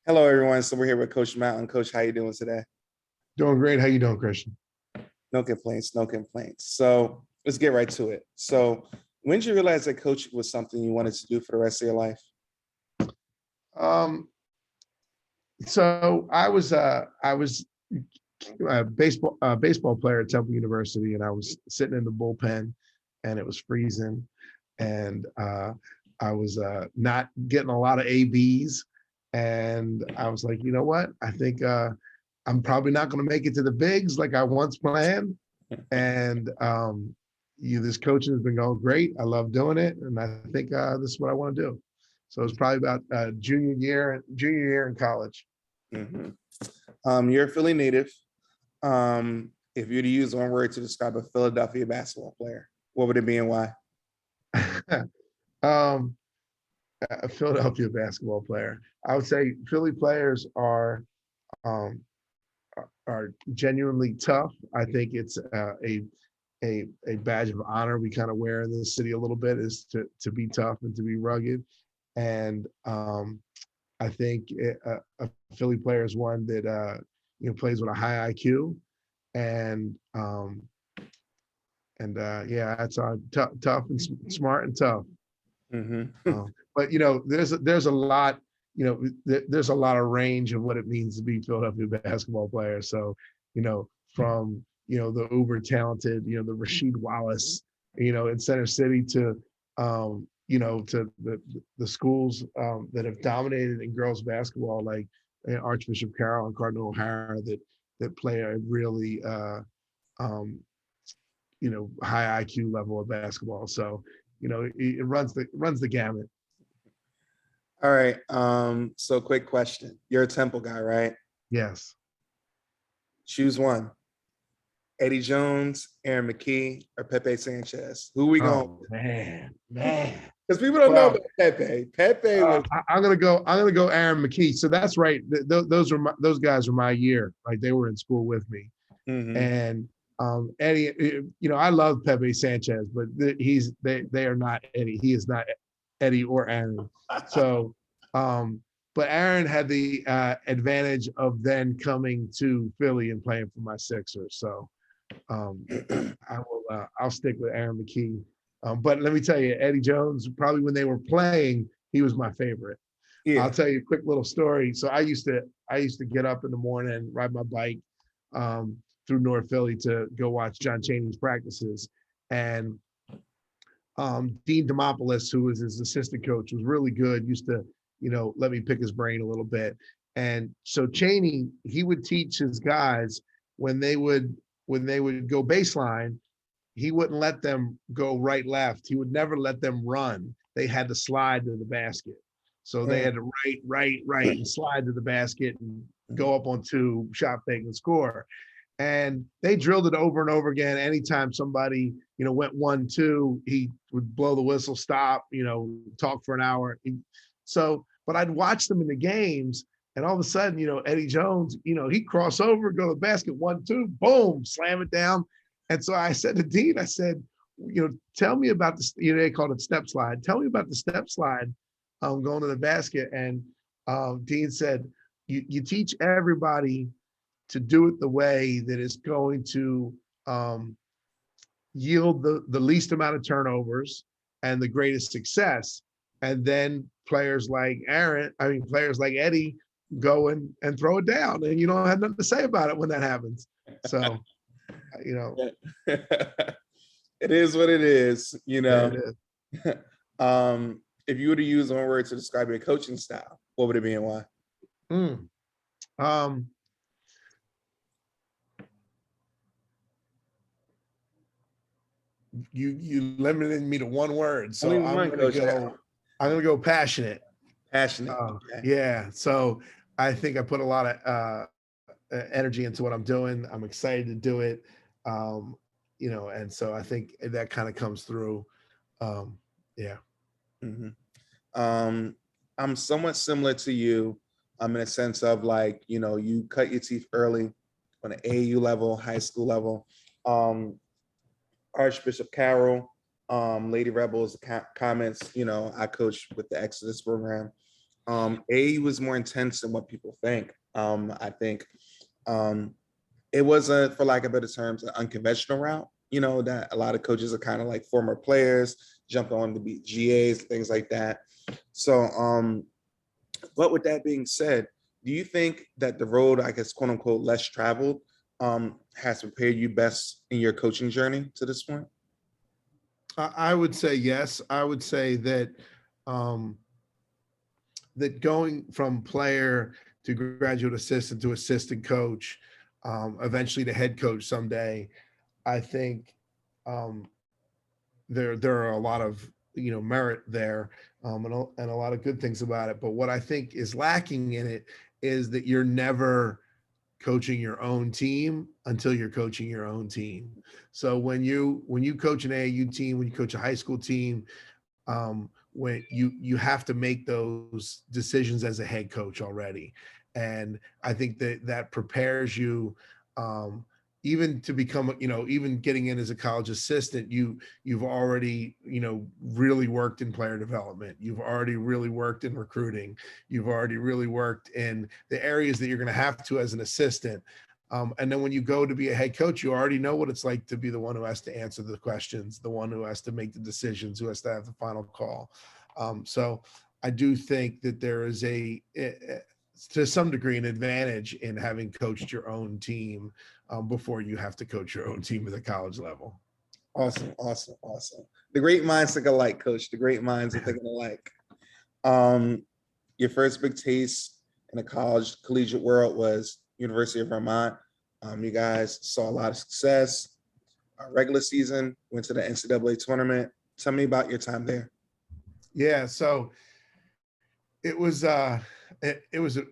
Hello, everyone. So we're here with Coach Mountain. Coach, how you doing today? Doing great. How you doing, Christian? No complaints, no complaints. So let's get right to it. So when did you realize that coaching was something you wanted to do for the rest of your life? Um, so I was a baseball player at Temple University, and I was sitting in the bullpen, and it was freezing, and I was not getting a lot of ABs, and I was like, you know what? I think I'm probably not going to make it to the bigs like I once planned, and this coaching has been going great. I love doing it, and I think this is what I want to do. So it's probably about junior year in college. Mhm. You're a Philly native. If you were to use one word to describe a Philadelphia basketball player, what would it be and why? um, a Philadelphia basketball player. I would say Philly players um, are genuinely tough. I think it's a badge of honor we kind of wear in this city a little bit is to be tough and to be rugged. And I think a Philly player is one that plays with a high IQ and yeah, that's tough and smart and tough. Mm-hmm. But there's a lot there's a lot of range of what it means to be Philadelphia basketball player. So from the uber talented the Rasheed Wallace in Center City to to the schools that have dominated in girls basketball like Archbishop Carroll and Cardinal O'Hara that play a really um, high IQ level of basketball. So it runs the gamut. All right. So quick question. You're a Temple guy, right? Yes. Choose one. Eddie Jones, Aaron McKee, or Pepe Sanchez. Who we going Oh with? man. Because people don't know Well, about Pepe. Pepe was I'm gonna go Aaron McKee. So that's right. Those guys are my year. Like they were in school with me. mhm. And Eddie, I love Pepe Sanchez, but they are not Eddie. He is not Eddie or Aaron. So, but Aaron had the advantage of then coming to Philly and playing for my Sixers. So, I'll stick with Aaron McKee. But let me tell you, Eddie Jones, probably when they were playing, he was my favorite. I'll Yeah. tell you a quick little story. So I used to get up in the morning, ride my bike through North Philly to go watch John Chaney's practices. And Dean Demopoulos, who was his assistant coach, was really good, used to, let me pick his brain a little bit. And so Chaney, he would teach his guys when they would go baseline, he wouldn't let them go right left. He would never let them run. They had to slide to the basket. So they had to right, and slide to the basket and go up on two, shot fake and score. And they drilled it over and over again. Anytime somebody, went 1-2, he would blow the whistle, stop, talk for an hour. But I'd watch them in the games, and all of a sudden, Eddie Jones, he'd cross over, go to the basket, 1-2, boom, slam it down. And so I said to Dean, I said, tell me about this, they called it step slide. Tell me about the step slide going to the basket. And Dean said, you teach everybody to do it the way that is going to yield the least amount of turnovers and the greatest success. And then players like Eddie go and throw it down, and you don't have nothing to say about it when that happens. So, It is what it is, it is. If you were to use one word to describe your coaching style, what would it be and why? Mm. Um, you limited me to one word, so Only one, Coach. I'm gonna go passionate. Passionate. Okay. Yeah. So I think I put a lot of energy into what I'm doing. I'm excited to do it. Um, and so I think that kind of comes through. Yeah. Mhm. I'm somewhat similar to you. I'm in a sense of like, you cut your teeth early on an AAU level, high school level. Um, Archbishop Carroll, Lady Rebels comments, I coach with the Exodus program. AAU was more intense than what people think. I think it was a, for lack of better terms, an unconventional route. You know, that a lot of coaches are kind of like former players, jumping on to be GAs, things like that. So, but with that being said, do you think that the road, I guess, quote unquote, less traveled, has prepared you best in your coaching journey to this point? I would say yes. I would say that um, that going from player to graduate assistant to assistant coach, eventually to head coach someday, I think um, there are a lot of merit there, and a lot of good things about it. But what I think is lacking in it is that you're never coaching your own team until you're coaching your own team. So when you coach an AAU team, when you coach a high school team, when you have to make those decisions as a head coach already, and I think that prepares you, even to become, even getting in as a college assistant, you've already really worked in player development, you've already really worked in recruiting, you've already really worked in the areas that you're going to have to as an assistant. And then when you go to be a head coach, you already know what it's like to be the one who has to answer the questions, the one who has to make the decisions, who has to have the final call. So I do think that there is to some degree, an advantage in having coached your own team before you have to coach your own team at the college level. Awesome, awesome, awesome. The great minds think alike, Coach. The great minds are thinking alike. Your first big taste in the collegiate world was University of Vermont. You guys saw a lot of success. Regular season, went to the NCAA tournament. Tell me about your time there. Yeah, so it was a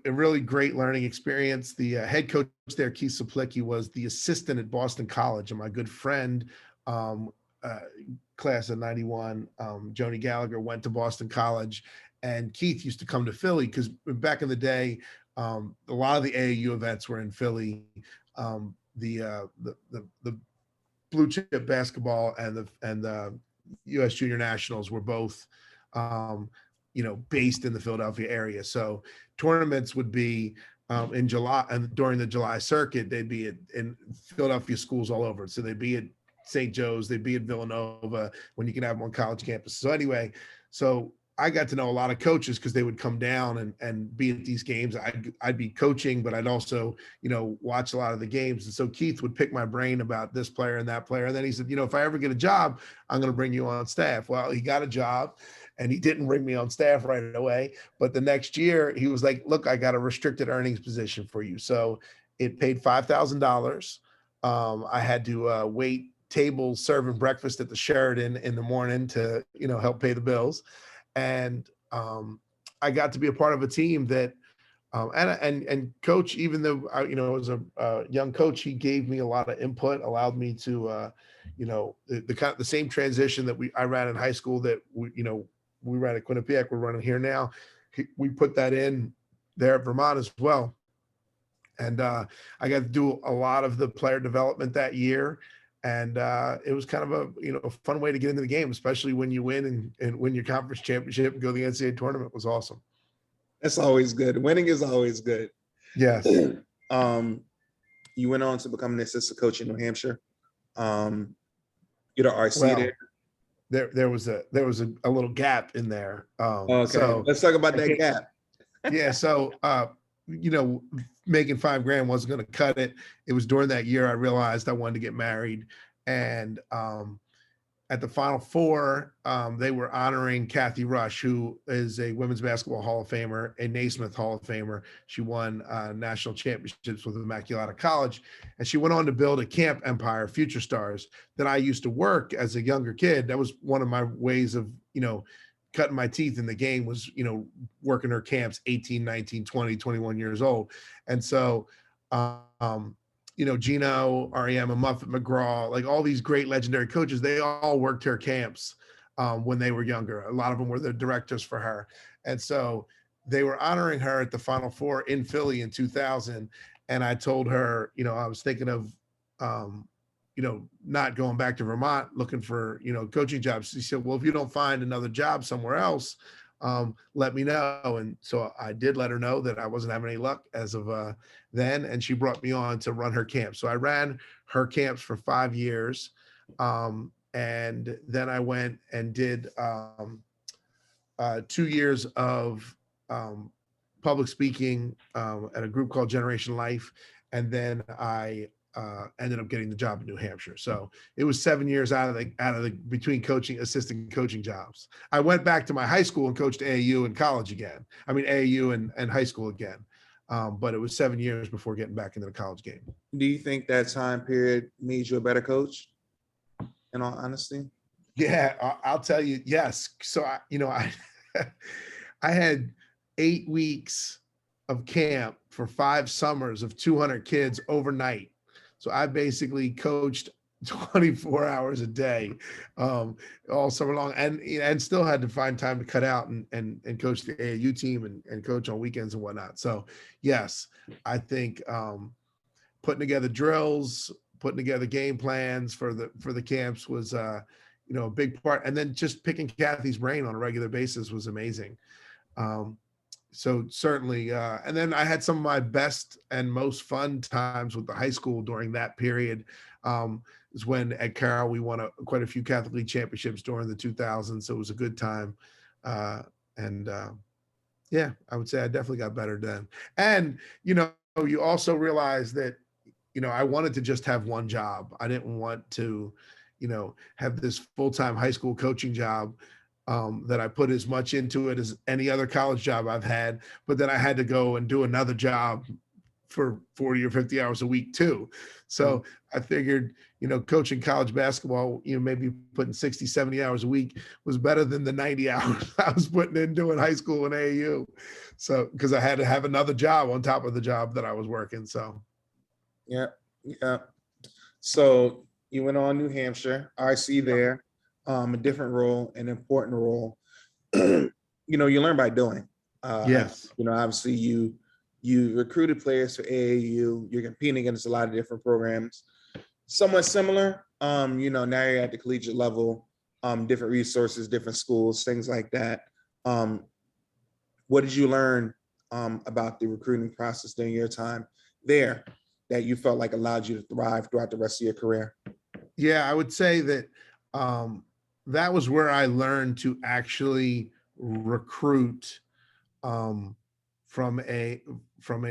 really great learning experience. The head coach there, Keith Saplicki, was the assistant at Boston College, and my good friend, class of '91, Joni Gallagher, went to Boston College, and Keith used to come to Philly because back in the day, a lot of the AAU events were in Philly. The blue chip basketball and the U.S. Junior Nationals were both based in the Philadelphia area. So tournaments would be in July, and during the July circuit, they'd be in Philadelphia schools all over. So they'd be at St. Joe's, they'd be at Villanova when you can have them on college campuses. So anyway, so I got to know a lot of coaches because they would come down and be at these games. I'd be coaching, but I'd also, watch a lot of the games. And so Keith would pick my brain about this player and that player. And then he said, if I ever get a job, I'm going to bring you on staff. Well, he got a job and he didn't bring me on staff right away. But the next year he was like, look, I got a restricted earnings position for you. So it paid $5,000. I had to wait tables serving breakfast at the Sheraton in the morning to, help pay the bills. And I got to be a part of a team that, and coach, even though I, was a young coach, he gave me a lot of input, allowed me to, the same transition that I ran in high school that we ran at Quinnipiac, we're running here now. We put that in there at Vermont as well. And I got to do a lot of the player development that year. And it was kind of a fun way to get into the game, especially when you win and win your conference championship and go to the NCAA tournament. Was awesome. That's always good. Winning is always good. Yes. You went on to become an assistant coach in New Hampshire. You're the RC there. There was a little gap in there. Okay, so let's talk about that gap. Yeah. So making $5,000 wasn't going to cut it. It was during that year I realized I wanted to get married. And at the Final Four, they were honoring Kathy Rush, who is a women's basketball Hall of Famer, a Naismith Hall of Famer. She won national championships with Immaculata College. And she went on to build a camp empire, Future Stars, that I used to work as a younger kid. That was one of my ways of, cutting my teeth in the game was, working her camps 18, 19, 20, 21 years old. And so, Gino, Ariema, Muffet McGraw, like all these great legendary coaches, they all worked her camps when they were younger. A lot of them were the directors for her. And so they were honoring her at the Final Four in Philly in 2000. And I told her, I was thinking of, not going back to Vermont looking for, coaching jobs. She said, well, if you don't find another job somewhere else, let me know. And so I did let her know that I wasn't having any luck as of then, and she brought me on to run her camp. So I ran her camps for 5 years, and then I went and did 2 years of public speaking at a group called Generation Life, and then I ended up getting the job in New Hampshire. So it was 7 years out of the between coaching, assistant coaching jobs. I went back to my high school and coached AAU in college again. I mean AAU and high school again. But it was 7 years before getting back into the college game. Do you think that time period made you a better coach? In all honesty? Yeah, I'll tell you, yes. So I I had 8 weeks of camp for 5 summers of 200 kids overnight. So I basically coached 24 hours a day, all summer long, and still had to find time to cut out and coach the AAU team and coach on weekends and whatnot. So yes, I think putting together drills, putting together game plans for the camps was a big part, and then just picking Kathy's brain on a regular basis was amazing. So certainly, and then I had some of my best and most fun times with the high school during that period. Is when at Carroll we won quite a few Catholic League championships during the 2000s. So it was a good time, and yeah, I would say I definitely got better then. And you also realize that I wanted to just have one job. I didn't want to, have this full-time high school coaching job. That I put as much into it as any other college job I've had, but then I had to go and do another job for 40 or 50 hours a week too. So I figured, coaching college basketball, maybe putting 60, 70 hours a week was better than the 90 hours I was putting in doing high school and AAU. So, because I had to have another job on top of the job that I was working. So. Yeah. So you went on New Hampshire. I see you there. A different role, an important role. You learn by doing. Yes. Obviously you recruited players for AAU. You're competing against a lot of different programs. Somewhat similar. Now you're at the collegiate level. Different resources, different schools, things like that. What did you learn about the recruiting process during your time there that you felt like allowed you to thrive throughout the rest of your career? Yeah, I would say that that was where I learned to actually recruit from an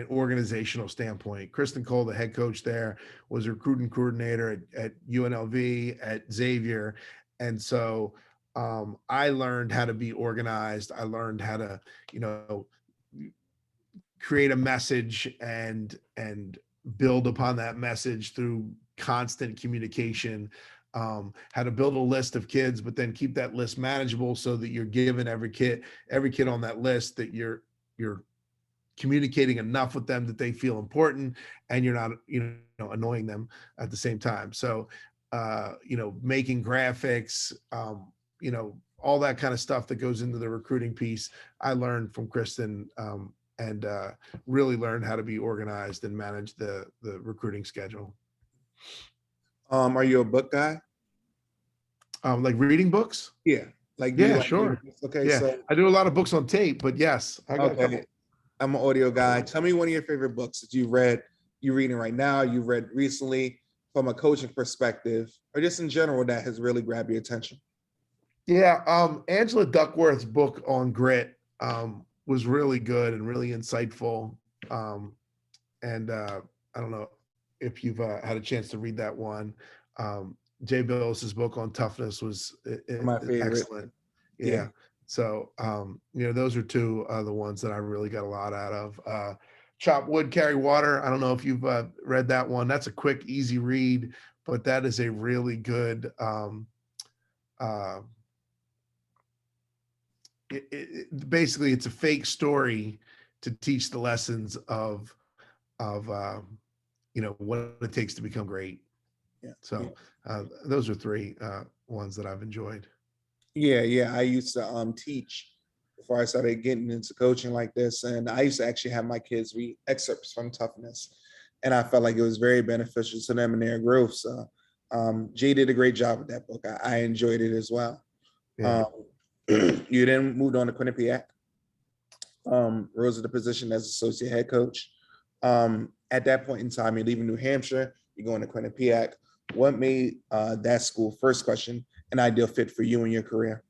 organizational standpoint. Kristen Cole, the head coach there, was a recruiting coordinator at UNLV, at Xavier. And so I learned how to be organized. I learned how to, create a message and build upon that message through constant communication. How to build a list of kids, but then keep that list manageable so that you're giving every kid on that list that you're communicating enough with them that they feel important, and you're not annoying them at the same time. So making graphics, all that kind of stuff that goes into the recruiting piece, I learned from Kristen, and really learned how to be organized and manage the recruiting schedule. Are you a book guy? Like reading books? Yeah. Sure. Okay. Yeah. So I do a lot of books on tape, but yes, I got a couple. I'm an audio guy. Tell me one of your favorite books that you're reading right now, you read recently, from a coaching perspective, or just in general, that has really grabbed your attention. Yeah. Angela Duckworth's book on grit was really good and really insightful. And I don't know if you've had a chance to read that one. Jay Billis's book on toughness was My favorite. Excellent. Yeah. So, those are two of the ones that I really got a lot out of. Chop Wood, Carry Water. I don't know if you've read that one. That's a quick, easy read, but that is a really good, basically it's a fake story to teach the lessons of what it takes to become great. Yeah. So those are three ones that I've enjoyed. Yeah. I used to teach before I started getting into coaching like this, and I used to actually have my kids read excerpts from Toughness, and I felt like it was very beneficial to them in their growth. So Jay did a great job with that book. I enjoyed it as well. Yeah. You then moved on to Quinnipiac, rose to the position as associate head coach. At that point in time, you're leaving New Hampshire, you're going to Quinnipiac. What made that school, first question, an ideal fit for you in your career?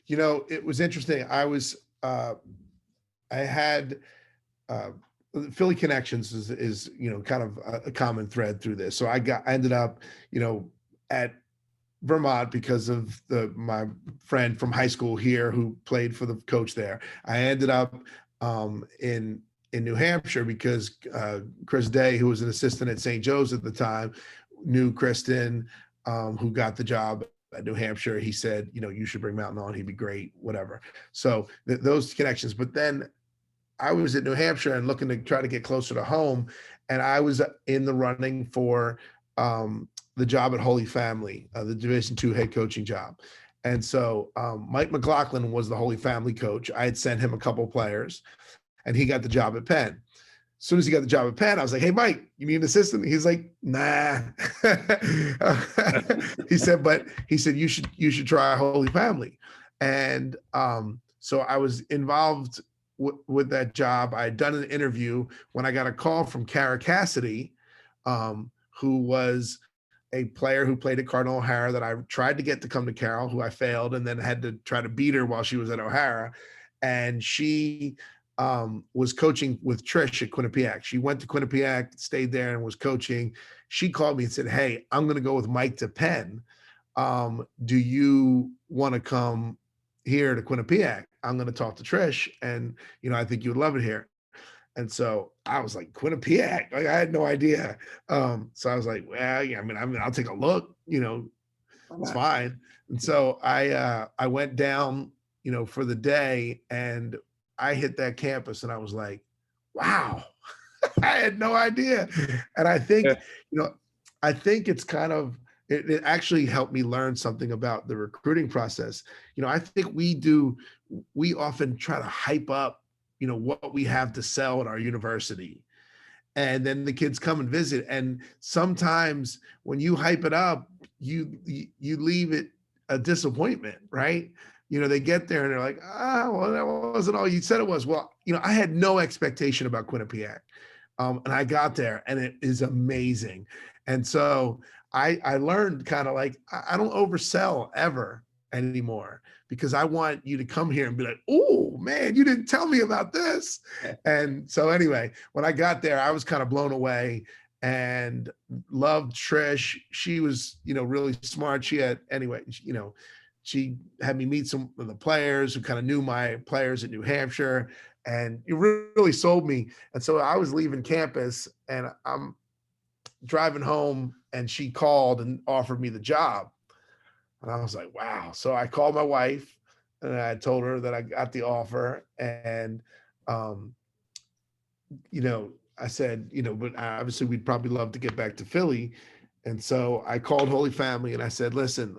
You know, it was interesting. I had Philly connections is you know kind of a common thread through this. So I ended up you know at Vermont because of my friend from high school here who played for the coach there. I ended up in New Hampshire because Chris Day, who was an assistant at St. Joe's at the time, knew Kristen, who got the job at New Hampshire. He said, you know, you should bring Mountain on. He'd be great, whatever. So those connections. But then I was at New Hampshire and looking to try to get closer to home, and I was in the running for the job at Holy Family, the Division II head coaching job. And so Mike McLaughlin was the Holy Family coach. I had sent him a couple of players, and he got the job at Penn. As soon as he got the job at Penn, I was like, "Hey, Mike, you need an assistant?" He's like, "Nah." He said, "But he said you should try Holy Family," and so I was involved with that job. I had done an interview when I got a call from Kara Cassidy, who was a player who played at Cardinal O'Hara that I tried to get to come to Carroll, who I failed, and then had to try to beat her while she was at O'Hara. And she was coaching with Trish at Quinnipiac. She went to Quinnipiac, stayed there, and was coaching. She called me and said, "Hey, I'm going to go with Mike to Penn. Do you want to come here to Quinnipiac? I'm going to talk to Trish, and you know, I think you would love it here." And so I was like, Quinnipiac, like I had no idea. So I was like, well, yeah, I mean, I'll take a look, you know, it's fine. And so I went down, you know, for the day, and I hit that campus, and I was like, wow, I had no idea. And I think, you know, I think it's kind of, it actually helped me learn something about the recruiting process. You know, I think we often try to hype up, you know, what we have to sell at our university. And then the kids come and visit. And sometimes when you hype it up, you leave it a disappointment, right? You know, they get there and they're like, well, that wasn't all you said it was. Well, you know, I had no expectation about Quinnipiac. And I got there, and it is amazing. And so I learned kind of like, I don't oversell ever anymore, because I want you to come here and be like, "Oh man, you didn't tell me about this." And so anyway, when I got there, I was kind of blown away and loved Trish. She was, you know, really smart. She had, anyway, you know, she had me meet some of the players who kind of knew my players at New Hampshire, and it really sold me. And so I was leaving campus, and I'm driving home, and she called and offered me the job. And I was like, wow. So I called my wife, and I told her that I got the offer. And, you know, I said, you know, but obviously we'd probably love to get back to Philly. And so I called Holy Family, and I said, listen,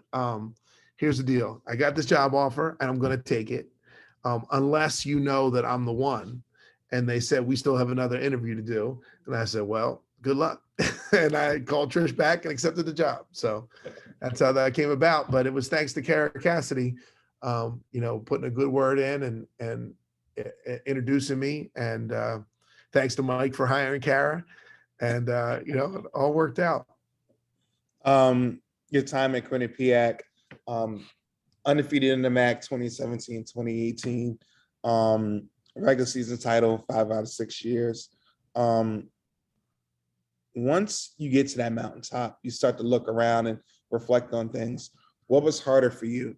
here's the deal. I got this job offer, and I'm going to take it, unless you know that I'm the one. And they said, we still have another interview to do. And I said, well, good luck. And I called Trish back and accepted the job. So that's how that came about. But it was thanks to Kara Cassidy, you know, putting a good word in and introducing me. And thanks to Mike for hiring Kara. And, you know, it all worked out. Your time at Quinnipiac, undefeated in the MAC 2017, 2018, regular season title 5 out of 6 years. Once you get to that mountaintop, you start to look around and reflect on things. What was harder for you,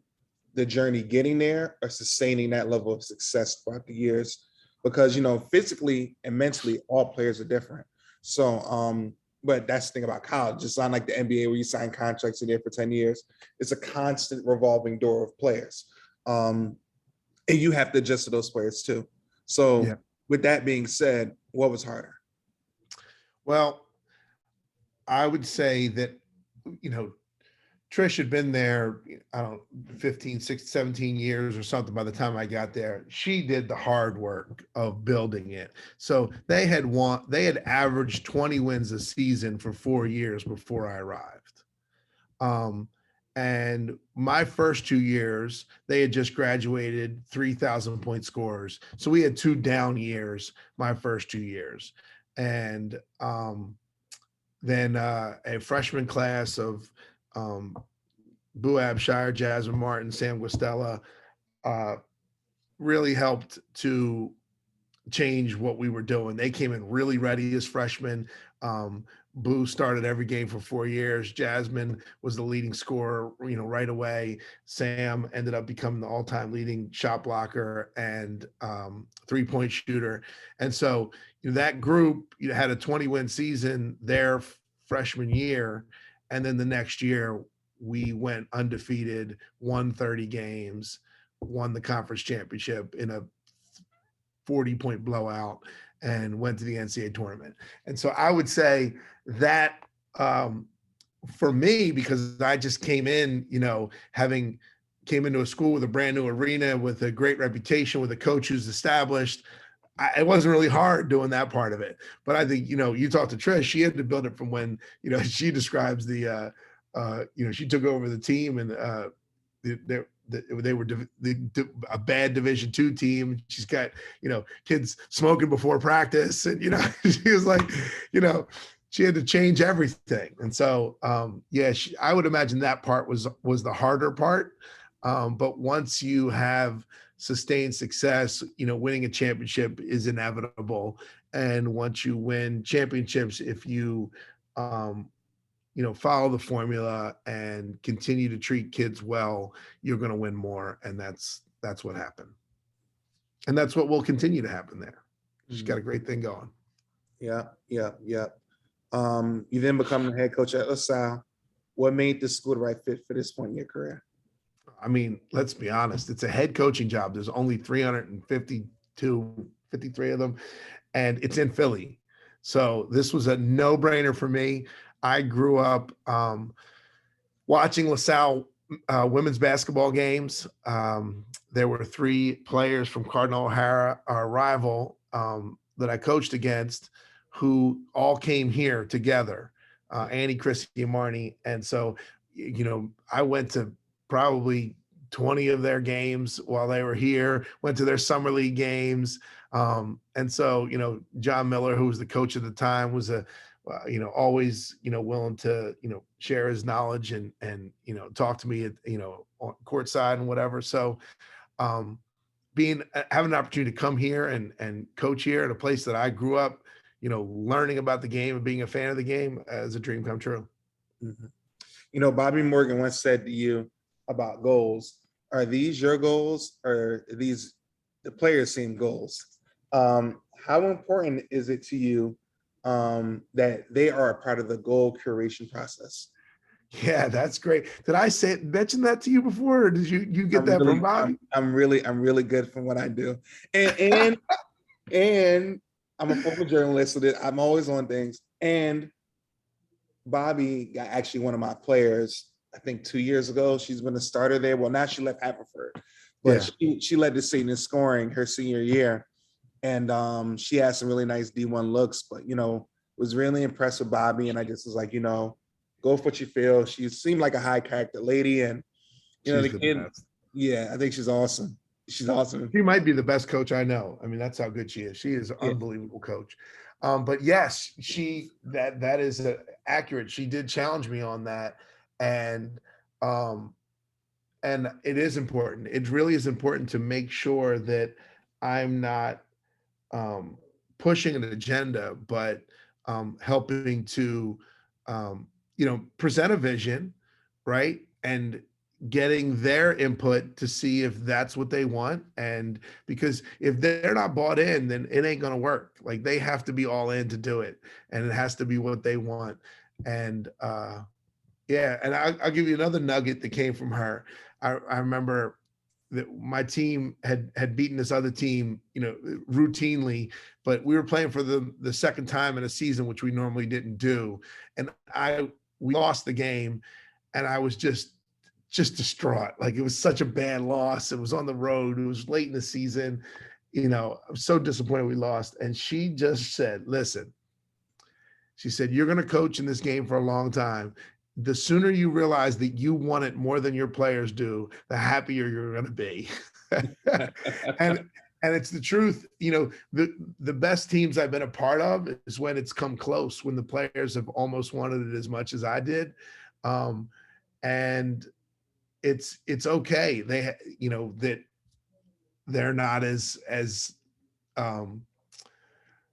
the journey getting there or sustaining that level of success throughout the years? Because, you know, physically and mentally, all players are different. So, but that's the thing about college. It's not like the NBA where you sign contracts in there for 10 years. It's a constant revolving door of players. And you have to adjust to those players too. So with that being said, what was harder? Well, I would say that, you know, Trish had been there, I don't know, 15, 16, 17 years or something by the time I got there. She did the hard work of building it. So they had averaged 20 wins a season for 4 years before I arrived. And my first 2 years, they had just graduated 3,000 point scorers. So we had 2 down years my first 2 years. And then a freshman class of Boo Abshire, Jasmine Martin, Sam Guastella uh, really helped to change what we were doing. They came in really ready as freshmen. Boo started every game for 4 years. Jasmine was the leading scorer, right away. Sam ended up becoming the all-time leading shot blocker and three-point shooter. And so that group had a 20-win season their freshman year, and then the next year we went undefeated, won 30 games, won the conference championship in a 40-point blowout, and went to the NCAA tournament. And so I would say that for me, because I just came in, came into a school with a brand new arena, with a great reputation, with a coach who's established, it wasn't really hard doing that part of it. But I think, you talk to Trish, she had to build it from when, she describes she took over the team, and they were a bad Division II team. She's got kids smoking before practice, and she was like, she had to change everything. And so I would imagine that part was the harder part. But once you have sustained success, winning a championship is inevitable. And once you win championships, if you follow the formula and continue to treat kids well, you're going to win more. And that's what happened. And that's what will continue to happen there. She's got a great thing going. Yeah. You then become the head coach at LaSalle. What made this school the right fit for this point in your career? I mean, let's be honest. It's a head coaching job. There's only 53 of them, and it's in Philly. So this was a no-brainer for me. I grew up watching LaSalle women's basketball games. There were 3 players from Cardinal O'Hara, our rival, that I coached against, who all came here together, Annie, Christian Mordi. And so, I went to probably 20 of their games while they were here, went to their summer league games. And so, John Miller, who was the coach at the time, was always, willing to, share his knowledge and talk to me at, on courtside and whatever. So having an opportunity to come here and coach here at a place that I grew up, learning about the game and being a fan of the game, is a dream come true. Mm-hmm. Bobby Morgan once said to you about goals, are these your goals, or are these the players' team goals? How important is it to you that they are a part of the goal curation process? Yeah, that's great. Did I mention that to you before, or did you get that from Bobby? I'm really good from what I do, and I'm a former journalist, so I'm always on things. And Bobby got actually one of my players, I think 2 years ago. She's been a starter there. Well, now she left Haverford, but she led the team in scoring her senior year. And she had some really nice D1 looks, but, was really impressed with Bobby. And I just was like, go for what you feel. She seemed like a high character lady. And, the kid, I think she's awesome. She's awesome. She might be the best coach I know. I mean, that's how good she is. She is an unbelievable coach. But yes, that is accurate. She did challenge me on that. And it is important. It really is important to make sure that I'm not pushing an agenda, but helping to, present a vision, right? And getting their input to see if that's what they want. And because if they're not bought in, then it ain't going to work. Like, they have to be all in to do it. And it has to be what they want. And and I'll give you another nugget that came from her. I remember that my team had beaten this other team, routinely, but we were playing for the second time in a season, which we normally didn't do. And we lost the game, and I was just distraught. Like, it was such a bad loss. It was on the road. It was late in the season. I'm so disappointed we lost. And she just said, listen, she said, you're going to coach in this game for a long time. the sooner you realize that you want it more than your players do, the happier you're going to be. and and it's the truth. The best teams I've been a part of is when it's come close, when the players have almost wanted it as much as I did. And it's okay. That they're not as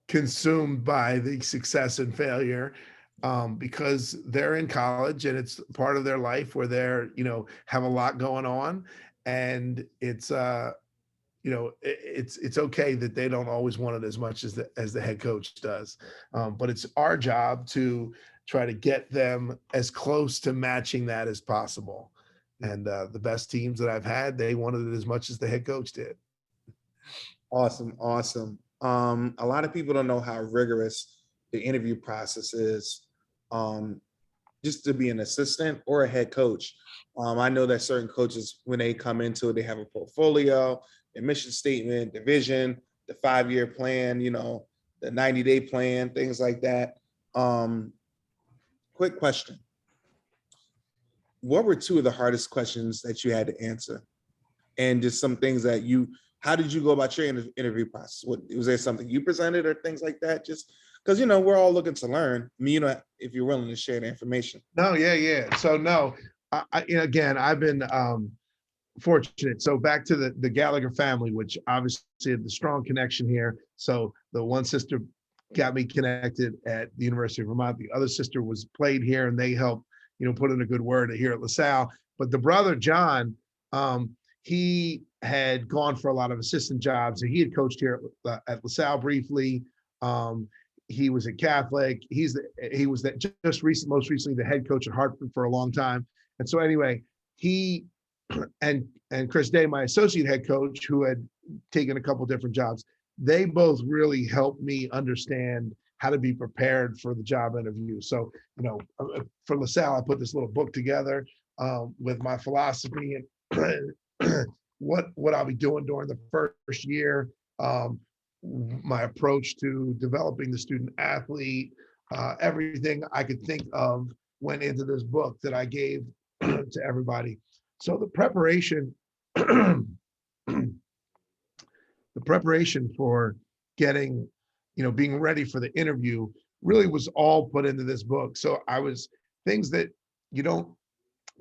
consumed by the success and failure, because they're in college and it's part of their life where they're, have a lot going on. And it's it's okay that they don't always want it as much as the head coach does. But it's our job to try to get them as close to matching that as possible. And the best teams that I've had, they wanted it as much as the head coach did. Awesome, awesome. A lot of people don't know how rigorous the interview process is, just to be an assistant or a head coach. I know that certain coaches, when they come into it, they have a portfolio, a mission statement, the vision, the 5-year plan, the 90-day plan, things like that. Quick question. What were 2 of the hardest questions that you had to answer? And just some things that how did you go about your interview process? Was there something you presented or things like that? Just because, we're all looking to learn. I mean, if you're willing to share the information. No, yeah. So no, again, I've been fortunate. So back to the Gallagher family, which obviously had the strong connection here. So the one sister got me connected at the University of Vermont. The other sister was played here, and they helped, put in a good word here at LaSalle. But the brother, John, he had gone for a lot of assistant jobs. And he had coached here at LaSalle briefly. He was at Catholic. He was most recently the head coach at Hartford for a long time. And so anyway, he and Chris Day, my associate head coach, who had taken a couple different jobs, they both really helped me understand how to be prepared for the job interview. So, for LaSalle, I put this little book together with my philosophy and what I'll be doing during the first year, my approach to developing the student athlete, everything I could think of went into this book that I gave to everybody. So the preparation, the preparation for getting, being ready for the interview really was all put into this book. So things that you don't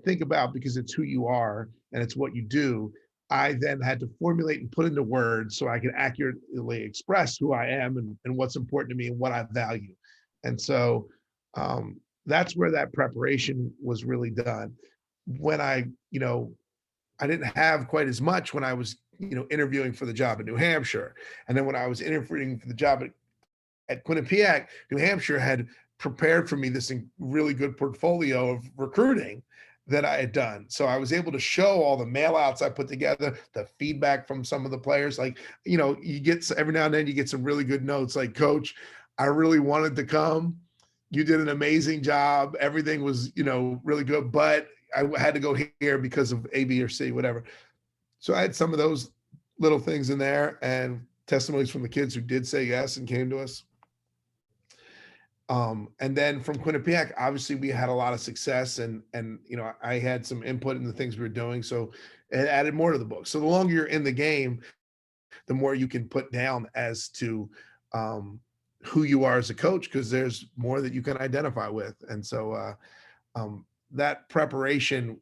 think about because it's who you are and it's what you do. I then had to formulate and put into words so I could accurately express who I am and what's important to me and what I value. And so that's where that preparation was really done. When I didn't have quite as much when I was, interviewing for the job in New Hampshire. And then when I was interviewing for the job at Quinnipiac, New Hampshire had prepared for me this really good portfolio of recruiting that I had done. So I was able to show all the mail outs I put together, the feedback from some of the players. Like, you get every now and then you get some really good notes like, Coach, I really wanted to come. You did an amazing job. Everything was, really good, but I had to go here because of A, B, or C, whatever. So I had some of those little things in there and testimonies from the kids who did say yes and came to us. And then from Quinnipiac, obviously we had a lot of success and I had some input in the things we were doing. So it added more to the book. So the longer you're in the game, the more you can put down as to who you are as a coach, because there's more that you can identify with. And so that preparation,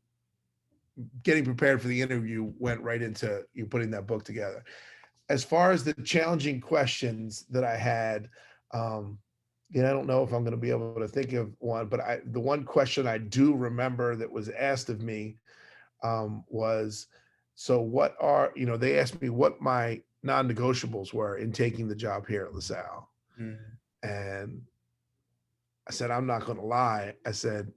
getting prepared for the interview, went right into you putting that book together. As far as the challenging questions that I had, I don't know if I'm going to be able to think of one, but the one question I do remember that was asked of me was, so what are, they asked me what my non-negotiables were in taking the job here at LaSalle. And I said, I'm not going to lie. I said,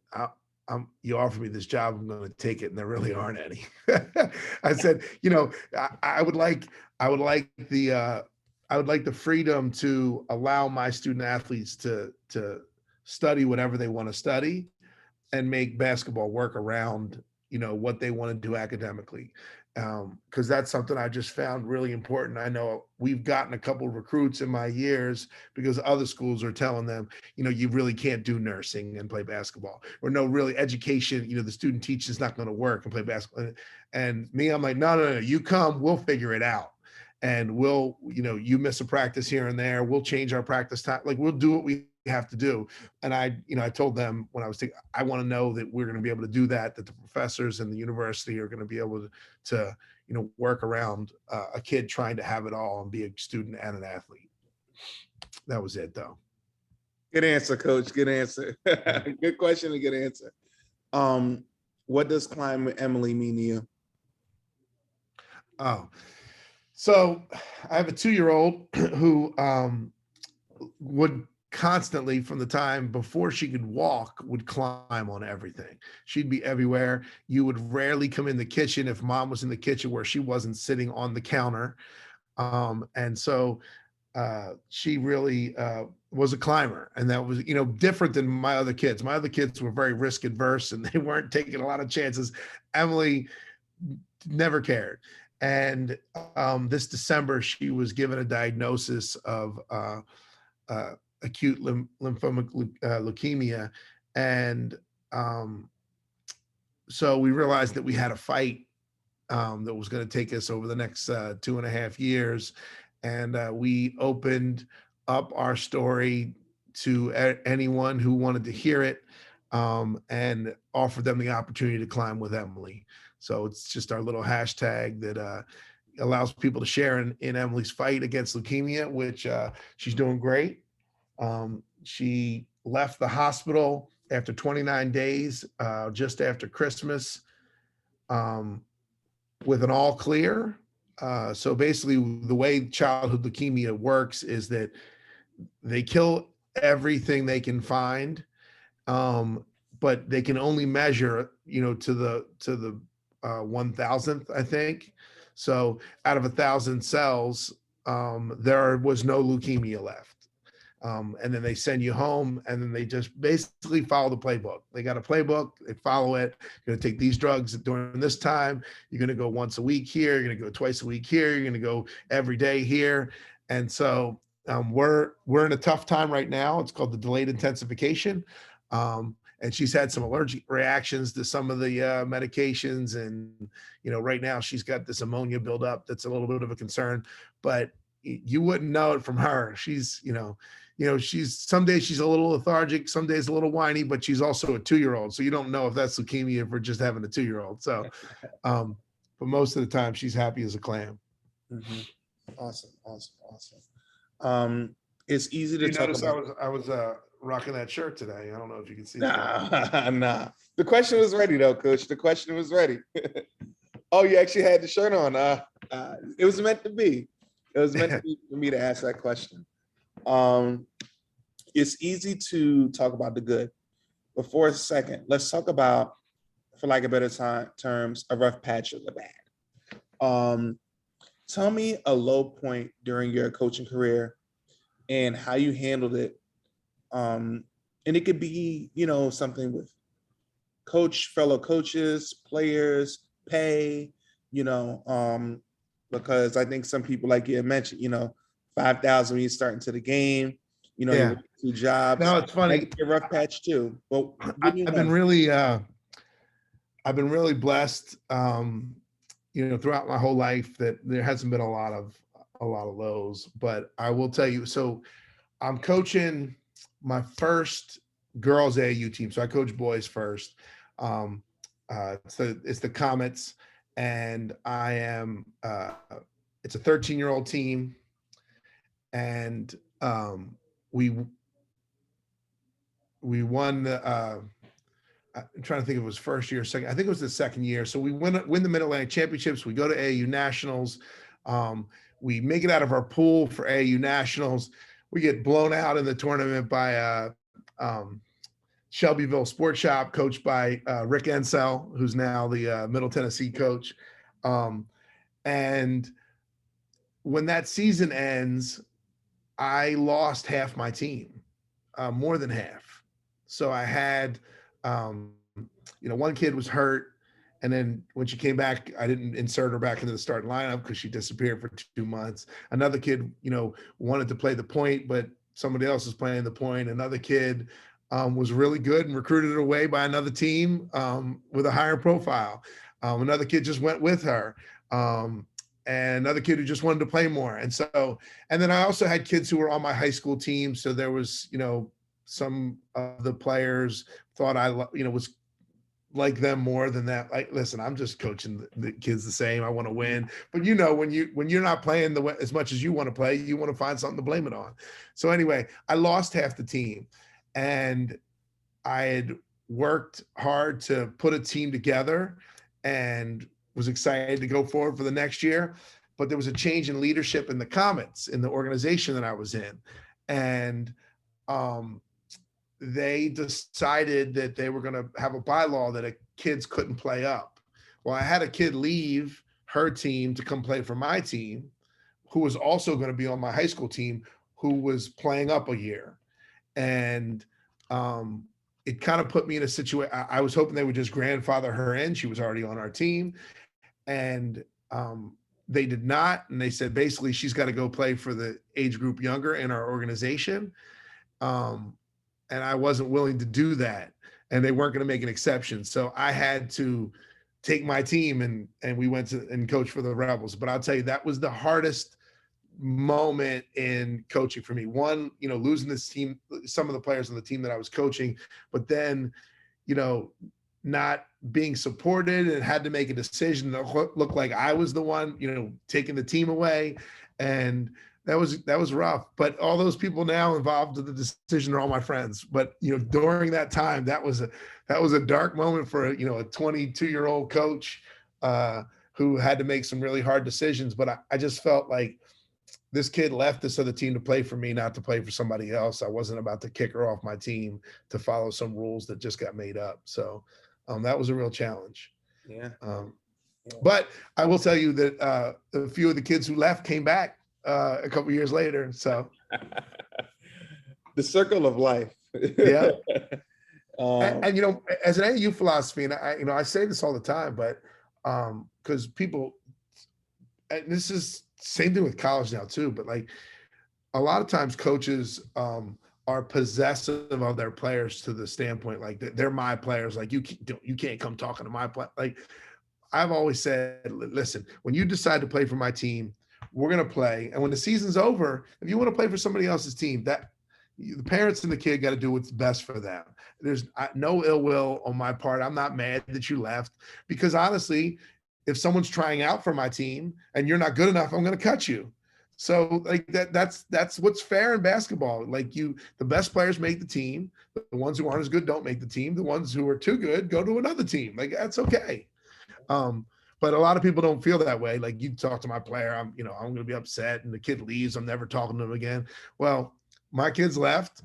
you offer me this job, I'm going to take it. And there really aren't any. I said, I would like the freedom to allow my student athletes to study whatever they want to study and make basketball work around, what they want to do academically. Because that's something I just found really important. I know we've gotten a couple of recruits in my years because other schools are telling them, you really can't do nursing and play basketball, or no, really education, the student teacher is not going to work and play basketball. And me, I'm like, no, you come, we'll figure it out. And we'll, you miss a practice here and there, we'll change our practice time. Like, we'll do what we have to do. And I told them when I was taking, I want to know that we're going to be able to do that the professors and the university are going to be able to work around a kid trying to have it all and be a student and an athlete. That was it, though. Good answer, Coach. Good answer. Good question and good answer. What does climb with Emily mean to you? Oh, so I have a 2-year-old who would constantly, from the time before she could walk, would climb on everything. She'd be everywhere. You would rarely come in the kitchen if mom was in the kitchen where she wasn't sitting on the counter. And so she really was a climber, and that was, different than my other kids. My other kids were very risk adverse and they weren't taking a lot of chances. Emily never cared. And this December, she was given a diagnosis of acute lymphomic leukemia. And so we realized that we had a fight that was going to take us over the next 2.5 years. And we opened up our story to anyone who wanted to hear it, and offered them the opportunity to climb with Emily. So it's just our little hashtag that allows people to share in Emily's fight against leukemia, which she's doing great. She left the hospital after 29 days, just after Christmas, with an all clear. So basically, the way childhood leukemia works is that they kill everything they can find, but they can only measure, to the 1,000th, I think. So out of 1,000 cells, there was no leukemia left. And then they send you home, and then they just basically follow the playbook. They got a playbook, they follow it. You're going to take these drugs during this time. You're going to go once a week here. You're going to go twice a week here. You're going to go every day here. And so we're in a tough time right now. It's called the delayed intensification. And she's had some allergic reactions to some of the medications. And, right now she's got this ammonia buildup that's a little bit of a concern, but you wouldn't know it from her. She's, she's, some days she's a little lethargic, some days a little whiny, but she's also a 2-year-old. So you don't know if that's leukemia for just having a 2-year-old. So, but most of the time she's happy as a clam. Mm-hmm. Awesome. It's easy to talk notice about. I was rocking that shirt today. I don't know if you can see. Nah. The question was ready though, Coach. The question was ready. Oh, you actually had the shirt on. It was meant to be. It was meant to be for me to ask that question. It's easy to talk about the good, but for a second, let's talk about, for lack of better terms, a rough patch of the bad. Tell me a low point during your coaching career and how you handled it. And it could be, something with fellow coaches, players, pay, because I think some people, like you mentioned, 5,000 when you start into the game, Yeah. 2 jobs. No, it's funny. A rough patch too. Well, I've been really blessed, throughout my whole life, that there hasn't been a lot of lows. But I will tell you, so I'm coaching my first girls AAU team. So I coach boys first. So it's the Comets, and I am. It's a 13-year-old team, and we won the. I'm trying to think if it was first year or second. I think it was the second year. So we win the Mid-Atlantic Championships. We go to AAU Nationals. We make it out of our pool for AAU Nationals. We get blown out in the tournament by Shelbyville Sports Shop, coached by Rick Ensell, who's now the Middle Tennessee coach. And when that season ends, I lost half my team, more than half. So I had, one kid was hurt, And then when she came back, I didn't insert her back into the starting lineup because she disappeared for 2 months. Another kid, wanted to play the point, but somebody else was playing the point. Another kid was really good and recruited away by another team with a higher profile. Another kid just went with her. And another kid who just wanted to play more. And then I also had kids who were on my high school team. So there was, some of the players thought I, was like them more than that. Like, listen, I'm just coaching the kids the same. I want to win. But when you're not playing as much as you want to play, you want to find something to blame it on. So anyway, I lost half the team, and I had worked hard to put a team together and was excited to go forward for the next year. But there was a change in leadership in the Comets, in the organization that I was in. And they decided that they were going to have a bylaw that kids couldn't play up. Well, I had a kid leave her team to come play for my team, who was also going to be on my high school team, who was playing up a year. And it kind of put me in a situation. I was hoping they would just grandfather her in. She was already on our team. And they did not. And they said, basically, she's got to go play for the age group younger in our organization. And I wasn't willing to do that. And they weren't going to make an exception. So I had to take my team and we went to and coach for the Rebels. But I'll tell you, that was the hardest moment in coaching for me. One, losing this team, some of the players on the team that I was coaching, but then, not being supported, and had to make a decision that looked like I was the one, taking the team away. And that was rough. But all those people now involved in the decision are all my friends. But during that time, that was a dark moment for a 22-year-old coach who had to make some really hard decisions. But I just felt like this kid left this other team to play for me, not to play for somebody else. I wasn't about to kick her off my team to follow some rules that just got made up. So that was a real challenge. Yeah. But I will tell you that a few of the kids who left came back a couple years later. So the circle of life. Yeah. And as an AAU philosophy, and I say this all the time, but because people, and this is same thing with college now too, but like a lot of times coaches are possessive of their players to the standpoint like they're my players. Like you can't come talking to my play. Like I've always said, listen, when you decide to play for my team, we're going to play. And when the season's over, if you want to play for somebody else's team, that the parents and the kid got to do what's best for them. There's no ill will on my part. I'm not mad that you left, because honestly, if someone's trying out for my team and you're not good enough, I'm going to cut you. So like that's what's fair in basketball. Like the best players make the team. The ones who aren't as good don't make the team. The ones who are too good go to another team. Like that's okay. But a lot of people don't feel that way. Like you talk to my player, I'm going to be upset, and the kid leaves. I'm never talking to him again. Well, my kids left.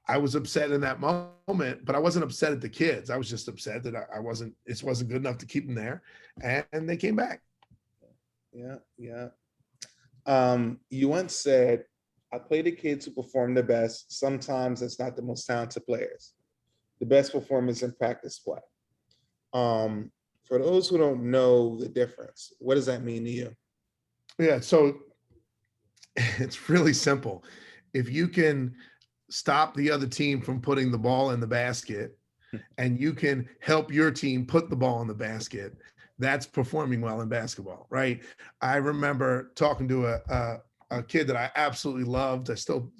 I was upset in that moment, but I wasn't upset at the kids. I was just upset that it wasn't good enough to keep them there, and they came back. Yeah. You once said, I play the kids who perform the best. Sometimes it's not the most talented players. The best performance in practice play. For those who don't know the difference, what does that mean to you? Yeah, so it's really simple. If you can stop the other team from putting the ball in the basket, and you can help your team put the ball in the basket, that's performing well in basketball, right? I remember talking to a kid that I absolutely loved. I still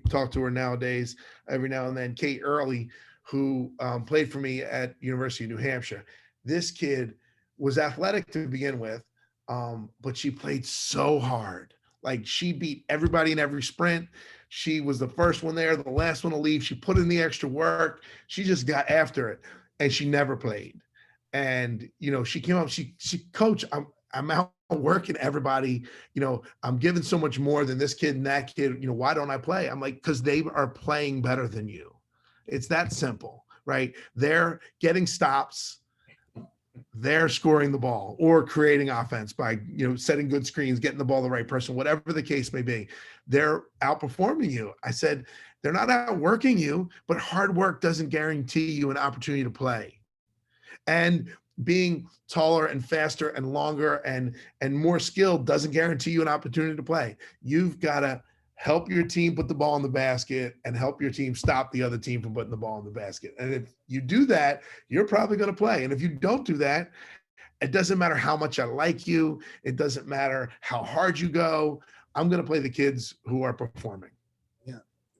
talk to her nowadays, every now and then, Kate Early, who played for me at University of New Hampshire. This kid was athletic to begin with, but she played so hard. Like she beat everybody in every sprint. She was the first one there, the last one to leave. She put in the extra work. She just got after it, and she never played. And she came up. She coach. I'm out working everybody. I'm giving so much more than this kid and that kid. Why don't I play? I'm like, because they are playing better than you. It's that simple, right? They're getting stops. They're scoring the ball or creating offense by, setting good screens, getting the ball to the right person, whatever the case may be. They're outperforming you. I said, they're not outworking you, but hard work doesn't guarantee you an opportunity to play. And being taller and faster and longer and more skilled doesn't guarantee you an opportunity to play. You've got to help your team put the ball in the basket and help your team stop the other team from putting the ball in the basket. And if you do that, you're probably going to play. And if you don't do that, it doesn't matter how much I like you. It doesn't matter how hard you go. I'm going to play the kids who are performing.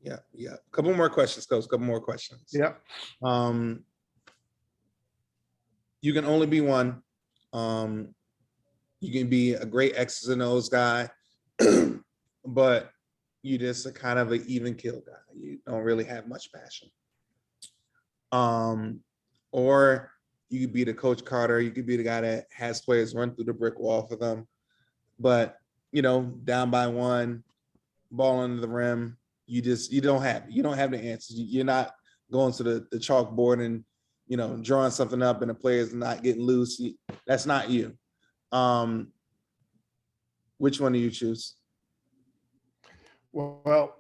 Yeah. Couple more questions, Coach. Couple more questions. Yeah. You can only be one. You can be a great X's and O's guy, but you just a kind of an even kill guy. You don't really have much passion. Or you could be the Coach Carter. You could be the guy that has players run through the brick wall for them, but down by one, ball under the rim. You don't have the answers. You're not going to the chalkboard and drawing something up and the player's not getting loose. That's not you. Which one do you choose? Well,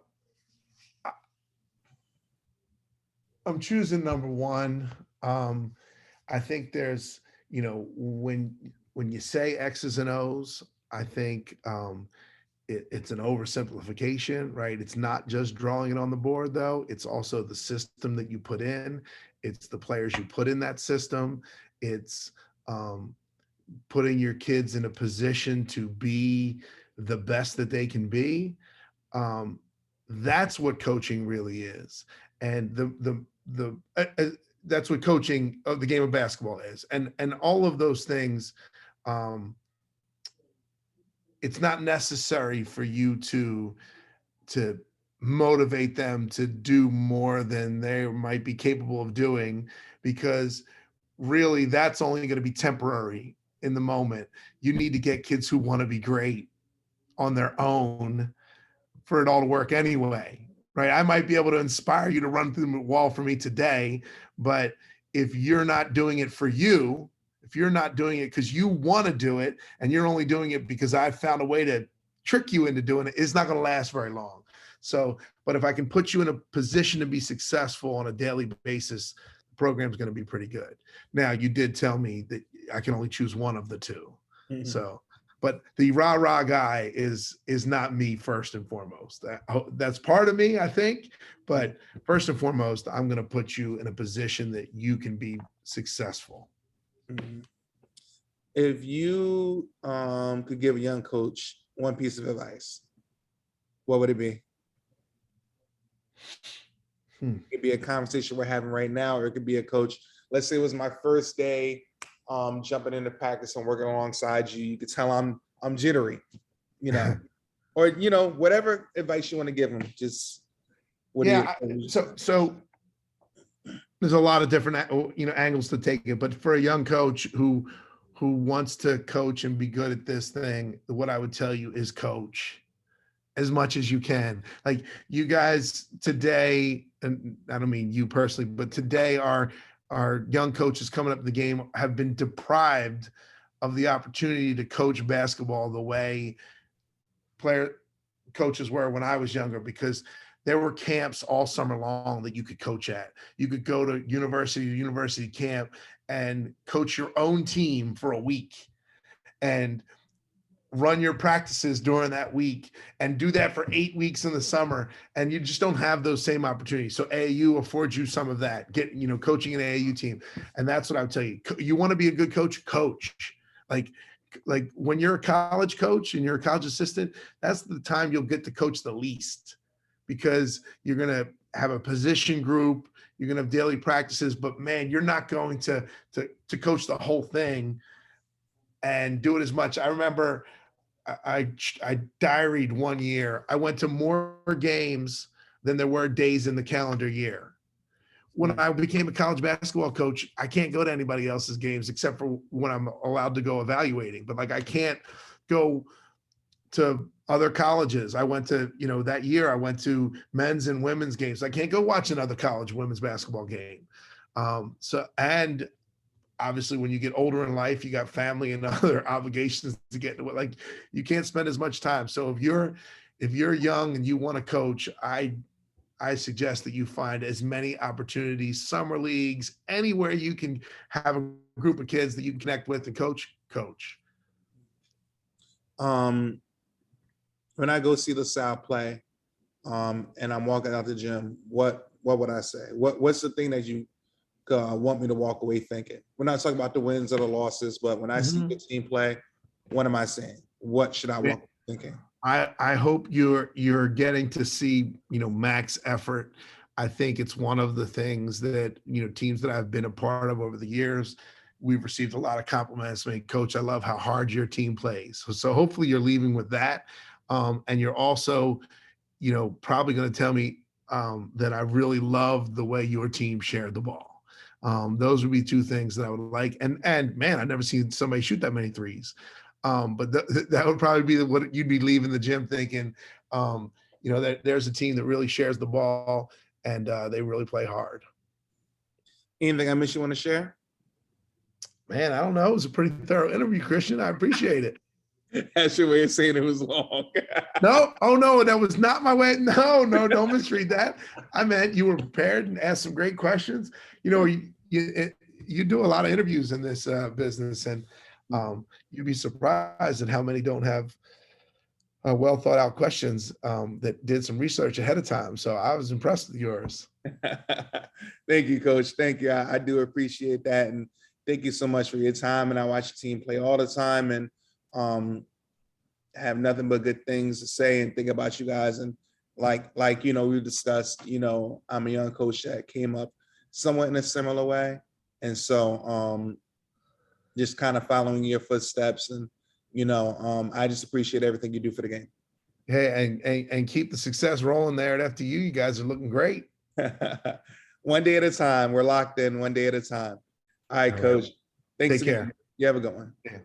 I'm choosing number one. I think there's, when you say X's and O's, I think it's an oversimplification, right? It's not just drawing it on the board, though. It's also the system that you put in. It's the players you put in that system. It's putting your kids in a position to be the best that they can be. That's what coaching really is. And that's what coaching of the game of basketball is. And all of those things, it's not necessary for you to motivate them to do more than they might be capable of doing, because really that's only going to be temporary in the moment. You need to get kids who want to be great on their own for it all to work anyway, right? I might be able to inspire you to run through the wall for me today, but if you're not doing it for you, if you're not doing it because you want to do it and you're only doing it because I found a way to trick you into doing it, it's not going to last very long. So, but if I can put you in a position to be successful on a daily basis, the program's going to be pretty good. Now, you did tell me that I can only choose one of the two. Mm-hmm. So, but the rah-rah guy is not me first and foremost. That's part of me, I think. But first and foremost, I'm going to put you in a position that you can be successful. Mm-hmm. If you could give a young coach one piece of advice, what would it be? It could be a conversation we're having right now, or it could be a coach. Let's say it was my first day jumping into practice and working alongside you. You could tell I'm jittery, or whatever advice you want to give them. Just so there's a lot of different angles to take it, but for a young coach who wants to coach and be good at this thing, what I would tell you is coach as much as you can. Like, you guys today, and I don't mean you personally, but today our young coaches coming up in the game have been deprived of the opportunity to coach basketball the way coaches were when I was younger, because there were camps all summer long that you could coach at. You could go to university camp and coach your own team for a week and run your practices during that week and do that for 8 weeks in the summer. And you just don't have those same opportunities. So AAU affords you some of that, coaching an AAU team. And that's what I would tell you. You want to be a good coach, coach. Like when you're a college coach and you're a college assistant, that's the time you'll get to coach the least, because you're going to have a position group, you're going to have daily practices, but man, you're not going to coach the whole thing and do it as much. I remember I diaried one year. I went to more games than there were days in the calendar year. When I became a college basketball coach, I can't go to anybody else's games except for when I'm allowed to go evaluating. But I can't go to other colleges. I went to, that year I went to men's and women's games. I can't go watch another college women's basketball game. And obviously when you get older in life, you got family and other obligations to get to, you can't spend as much time. So if you're young and you want to coach, I I suggest that you find as many opportunities, summer leagues, anywhere you can have a group of kids that you can connect with and coach. When I go see the Salle play, and I'm walking out the gym, what would I say? What's the thing that you want me to walk away thinking? We're not talking about the wins or the losses, but when I see the team play, what am I saying? What should I walk away thinking? I hope you're getting to see, Maac's effort. I think it's one of the things that, teams that I've been a part of over the years, we've received a lot of compliments. I mean, Coach, I love how hard your team plays. So hopefully you're leaving with that. And you're also, probably going to tell me that I really love the way your team shared the ball. Those would be two things that I would like. And man, I've never seen somebody shoot that many threes. But that would probably be what you'd be leaving the gym thinking, that there's a team that really shares the ball and they really play hard. Anything I miss you want to share? Man, I don't know. It was a pretty thorough interview, Christian. I appreciate it. That's your way of saying it was long. No, oh no, that was not my way. No, don't misread that. I meant you were prepared and asked some great questions. You do a lot of interviews in this business, and you'd be surprised at how many don't have well thought out questions that did some research ahead of time. So I was impressed with yours. Thank you, Coach. Thank you. I do appreciate that. And thank you so much for your time. And I watch your team play all the time and have nothing but good things to say and think about you guys. And like we discussed, I'm a young coach that came up somewhat in a similar way. And so just kind of following your footsteps and, I just appreciate everything you do for the game. Hey, and keep the success rolling there at FDU. You guys are looking great. One day at a time. We're locked in one day at a time. All right, Coach. Thanks. Take care. You have a good one. Yeah.